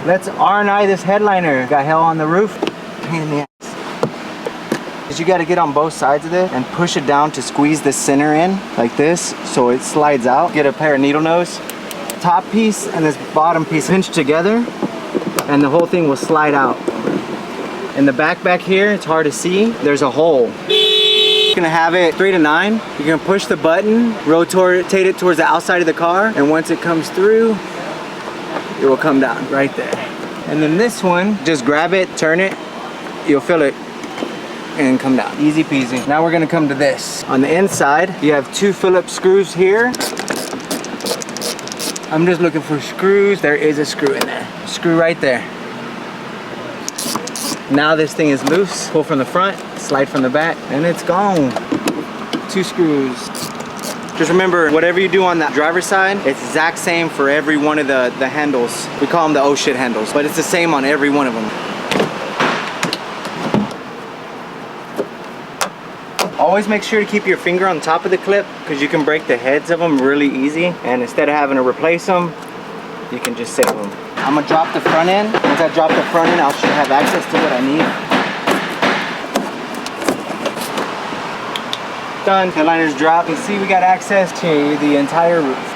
Let's R&I this headliner. Got hell on the roof. Pain in the ass. You got to get on both sides of it and push it down to squeeze the center in like this so it slides out. Get a pair of needle nose. Top piece and this bottom piece pinch together and the whole thing will slide out. In the back here, it's hard to see, there's a hole. You're gonna have it 3 to 9. You're gonna push the button, rotate it towards the outside of the car, and once it comes through, it will come down right there. And then this one, just grab it, turn it, you'll feel it and come down. Easy peasy. Now we're gonna come to this. On the inside, you have 2 Phillips screws here. I'm just looking for screws. There is a screw in there. Screw right there. Now this thing is loose. Pull from the front, slide from the back, and it's gone. 2 screws. Just remember, whatever you do on that driver's side, it's exact same for every one of the handles. We call them the oh shit handles, but it's the same on every one of them. Always make sure to keep your finger on top of the clip because you can break the heads of them really easy. And instead of having to replace them, you can just save them. I'm gonna drop the front end. Once I drop the front end, I should have access to what I need. Done. Headliner's dropped. You see we got access to the entire roof.